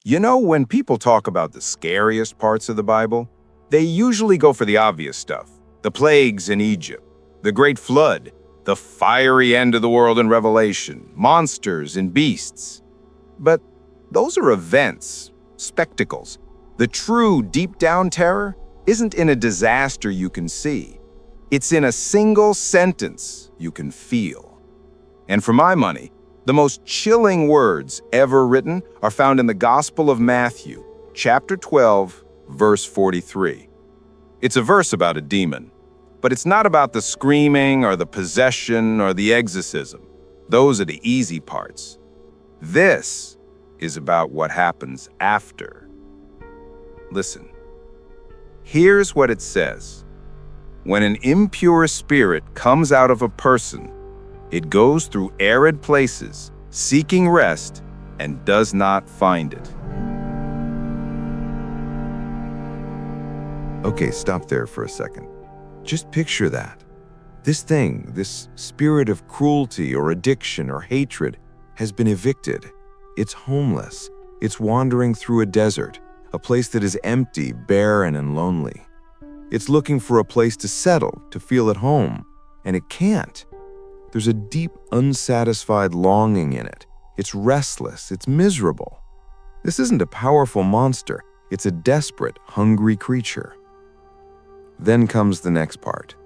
You know, when people talk about the scariest parts of the Bible, they usually go for the obvious stuff. The plagues in Egypt, the great flood, the fiery end of the world in Revelation, monsters and beasts. But those are events, spectacles. The true deep-down terror isn't in a disaster you can see. It's in a single sentence you can feel. And for my money, the most chilling words ever written are found in the Gospel of Matthew, chapter 12, verse 43. It's a verse about a demon, but it's not about the screaming or the possession or the exorcism. Those are the easy parts. This is about what happens after. Listen. Here's what it says. When an impure spirit comes out of a person, it goes through arid places, seeking rest, and does not find it. Okay, stop there for a second. Just picture that. This thing, this spirit of cruelty or addiction or hatred, has been evicted. It's homeless. It's wandering through a desert, a place that is empty, barren, and lonely. It's looking for a place to settle, to feel at home, and it can't. There's a deep, unsatisfied longing in it. It's restless. It's miserable. This isn't a powerful monster. It's a desperate, hungry creature. Then comes the next part.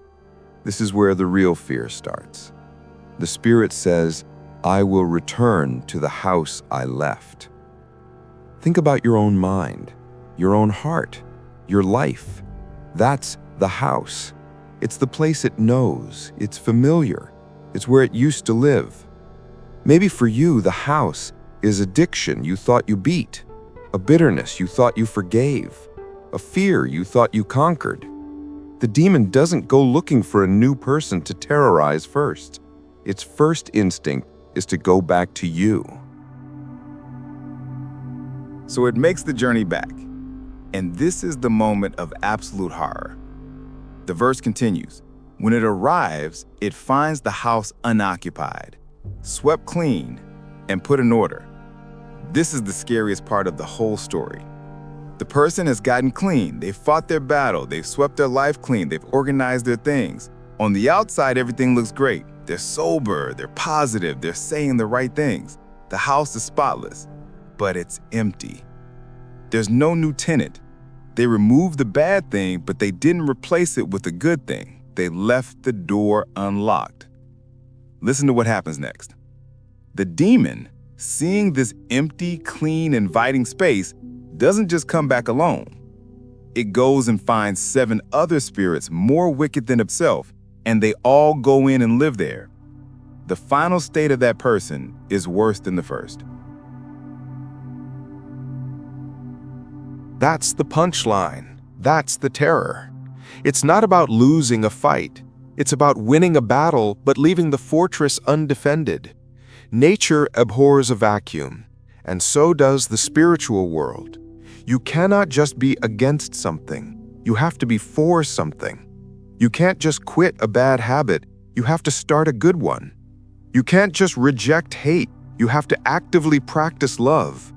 This is where the real fear starts. The spirit says, "I will return to the house I left." Think about your own mind, your own heart, your life. That's the house. It's the place it knows. It's familiar. It's where it used to live. Maybe for you, the house is addiction you thought you beat, a bitterness you thought you forgave, a fear you thought you conquered. The demon doesn't go looking for a new person to terrorize first. Its first instinct is to go back to you. So it makes the journey back. And this is the moment of absolute horror. The verse continues. When it arrives, it finds the house unoccupied, swept clean, and put in order. This is the scariest part of the whole story. The person has gotten clean. They've fought their battle. They've swept their life clean. They've organized their things. On the outside, everything looks great. They're sober. They're positive. They're saying the right things. The house is spotless, but it's empty. There's no new tenant. They removed the bad thing, but they didn't replace it with a good thing. They left the door unlocked. Listen to what happens next. The demon, seeing this empty, clean, inviting space, doesn't just come back alone. It goes and finds 7 other spirits more wicked than itself, and they all go in and live there. The final state of that person is worse than the first. That's the punchline. That's the terror. It's not about losing a fight. It's about winning a battle but leaving the fortress undefended. Nature abhors a vacuum, and so does the spiritual world. You cannot just be against something. You have to be for something. You can't just quit a bad habit. You have to start a good one. You can't just reject hate. You have to actively practice love.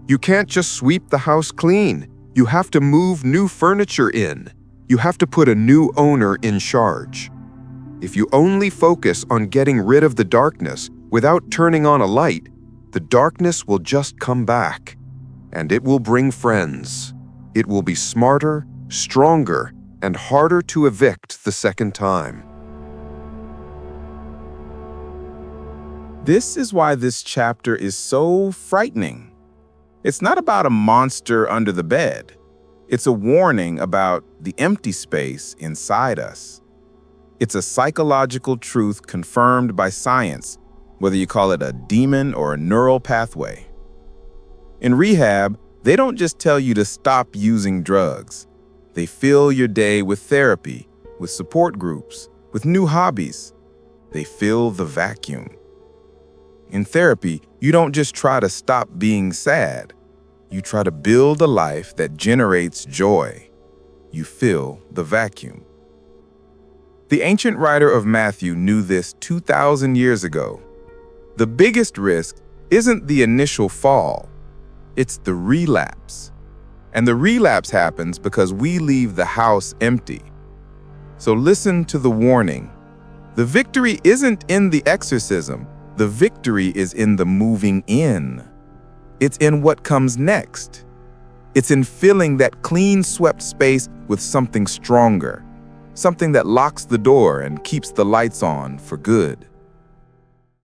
You can't just sweep the house clean. You have to move new furniture in. You have to put a new owner in charge. If you only focus on getting rid of the darkness without turning on a light, the darkness will just come back. And it will bring friends. It will be smarter, stronger, and harder to evict the second time. This is why this chapter is so frightening. It's not about a monster under the bed. It's a warning about the empty space inside us. It's a psychological truth confirmed by science, whether you call it a demon or a neural pathway. In rehab, they don't just tell you to stop using drugs. They fill your day with therapy, with support groups, with new hobbies. They fill the vacuum. In therapy, you don't just try to stop being sad. You try to build a life that generates joy. You fill the vacuum. The ancient writer of Matthew knew this 2,000 years ago. The biggest risk isn't the initial fall. It's the relapse. And the relapse happens because we leave the house empty. So listen to the warning. The victory isn't in the exorcism. The victory is in the moving in. It's in what comes next. It's in filling that clean swept space with something stronger, something that locks the door and keeps the lights on for good.